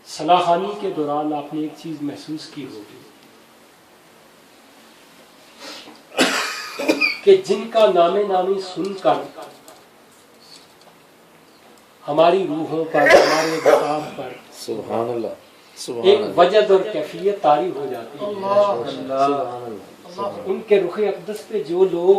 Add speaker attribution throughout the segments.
Speaker 1: سلاخانی کے دوران آپ نے ایک چیز محسوس کی ہوگی کہ جن کا نام نامی سن کر ہماری روحوں پر، ہمارے بساط پر
Speaker 2: سبحان اللہ
Speaker 1: ایک وجد اور کیفیت طاری ہو جاتی ہے۔ ان کے رخ اقدس پہ جو لوگ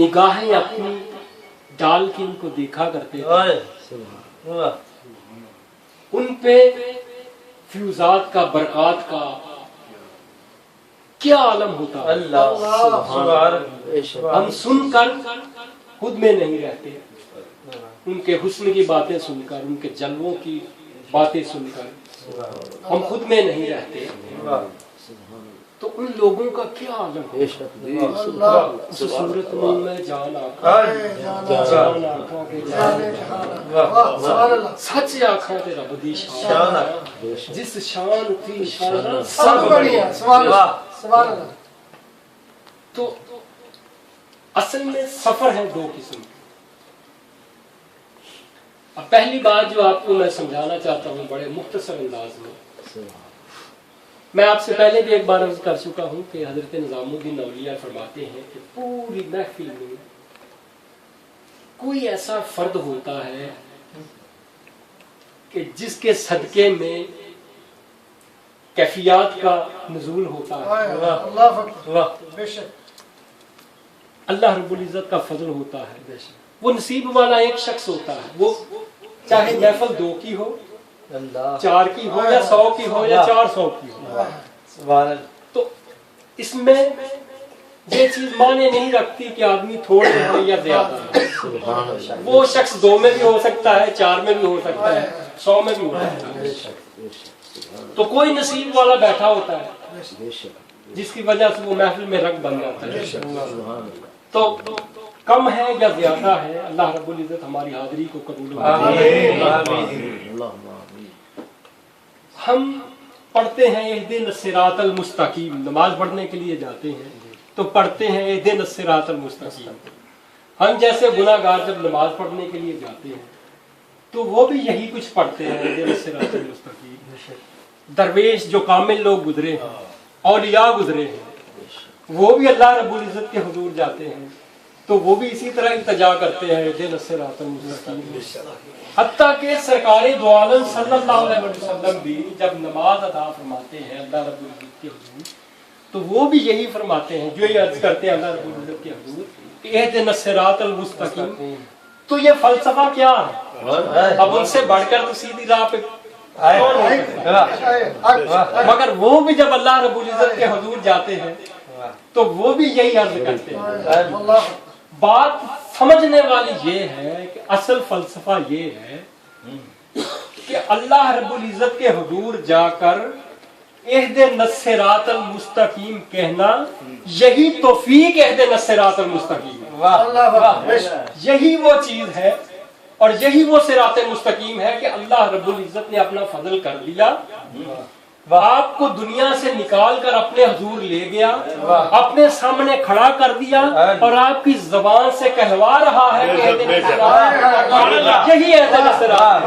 Speaker 1: نگاہیں اپنی ڈال کے ان کو دیکھا کرتے تھے، ان پہ فیوزات کا، برکات کا کیا عالم ہوتا ہے۔ ہم سن کر خود میں نہیں رہتے، ان کے حسن کی باتیں سن کر، ان کے جلووں کی باتیں سن کر ہم خود میں نہیں رہتے، تو ان لوگوں کا کیا عالم ہے۔ اس صورت میں جان آقا، جان آقا کے سچ آقا تے رب دی شان، جس شان تھی شان سب بڑھیا۔ سبحان اللہ۔ تو اصل میں سفر ہے دو قسم کے۔ اب پہلی بات جو آپ کو میں سمجھانا چاہتا ہوں بڑے مختصر انداز میں آپ سے پہلے بھی ایک بار عرض کر چکا ہوں کہ حضرت نظام الدین اولیاء فرماتے ہیں کہ پوری محفل میں کوئی ایسا فرد ہوتا ہے کہ جس کے صدقے میں کیفیات کا نزول ہوتا ہے، اللہ رب العزت کا فضل ہوتا ہے، وہ نصیب والا ایک شخص ہوتا ہے، وہ چاہے محفل 2 کی ہو، 4 کی ہو، یا 100 کی ہو، یا 400 کی ہو۔ تو اس میں یہ چیز معنی نہیں رکھتی کہ آدمی تھوڑے ہو یا زیادہ ہے، وہ شخص 2 میں بھی ہو سکتا ہے، 4 میں بھی ہو سکتا ہے، 100 میں بھی ہو سکتا ہے۔ تو کوئی نصیب والا بیٹھا ہوتا ہے جس کی وجہ سے وہ محفل میں رنگ بن جاتا ہے۔ تو کم ہے یا زیادہ ہے، اللہ رب العزت ہماری حاضری کو قبول کرے۔ ہم پڑھتے ہیں اہدنا الصراط المستقیم، نماز پڑھنے کے لیے جاتے ہیں تو پڑھتے ہیں اہدنا الصراط المستقیم۔ ہم جیسے گناہ گار جب نماز پڑھنے کے لیے جاتے ہیں تو وہ بھی یہی کچھ پڑھتے ہیں، اہدنا الصراط المستقیم۔ درویش جو کامل لوگ گزرے ہیں، اولیاء گزرے ہیں، وہ بھی اللہ رب العزت کے حضور جاتے ہیں تو وہ بھی اسی طرح التجا کرتے ہیں اہدنا الصراط المستقیم۔ حتیٰ کہ سرکار دو عالم صلی اللہ علیہ وسلم بھی جب نماز ادا فرماتے ہیں اللہ رب العزت کے حضور تو وہ بھی یہی فرماتے ہیں، جو یہ عرض کرتے ہیں اللہ رب العزت کے حضور اہدنا الصراط المستقیم۔ تو یہ فلسفہ کیا ہے؟ اب ان سے بڑھ کر تو سیدھی راہ پہ مگر وہ بھی جب اللہ رب العزت کے حضور جاتے ہیں تو وہ بھی یہی عرض کرتے ہیں۔ بات سمجھنے والی یہ ہے کہ اصل فلسفہ یہ ہے کہ اللہ رب العزت کے حضور جا کر اہدنا الصراط المستقیم کہنا، یہی توفیق اہدنا الصراط المستقیم، یہی وہ چیز ہے اور یہی وہ صراط مستقیم ہے کہ اللہ رب العزت نے اپنا فضل کر دیا، آپ کو دنیا سے نکال کر اپنے حضور لے گیا، اپنے سامنے کھڑا کر دیا اور آپ کی زبان سے کہلوا رہا ہے کہ اہدنا الصراط، یہی اہدنا الصراط۔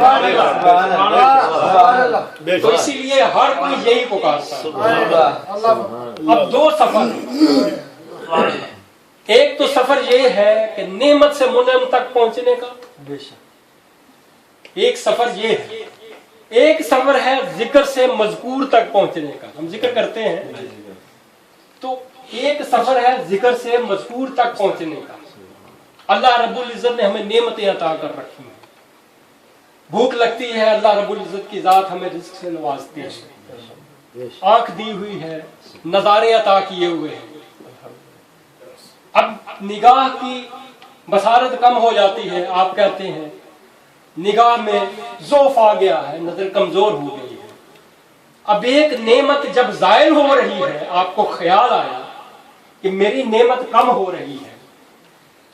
Speaker 1: تو اسی لیے ہر کوئی یہی پکارتا ہے۔ اب 2 سفر، ایک تو سفر یہ ہے کہ نعمت سے منعم تک پہنچنے کا، ایک سفر یہ ہے، ایک سفر ہے ذکر سے مذکور تک پہنچنے کا، ہم ذکر کرتے ہیں تو ایک سفر ہے ذکر سے مذکور تک پہنچنے کا۔ اللہ رب العزت نے ہمیں نعمتیں عطا کر رکھی ہیں، بھوک لگتی ہے اللہ رب العزت کی ذات ہمیں رزق سے نوازتی ہے، آنکھ دی ہوئی ہے، نظارے عطا کیے ہوئے ہیں۔ اب نگاہ کی بصارت کم ہو جاتی ہے، آپ کہتے ہیں نگاہ میں ضعف آ گیا ہے، نظر کمزور ہو گئی ہے۔ اب ایک نعمت جب زائل ہو رہی ہے، آپ کو خیال آیا کہ میری نعمت کم ہو رہی ہے،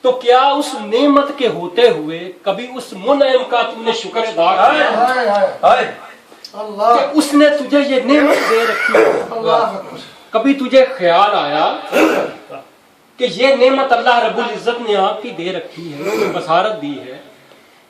Speaker 1: تو کیا اس نعمت کے ہوتے ہوئے کبھی اس منعم کا تم نے شکر ادا کیا کہ اس نے تجھے یہ نعمت دے رکھی ہے؟ کبھی تجھے خیال آیا کہ یہ نعمت اللہ رب العزت نے آپ کی دے رکھی ہے، بصارت دی ہے،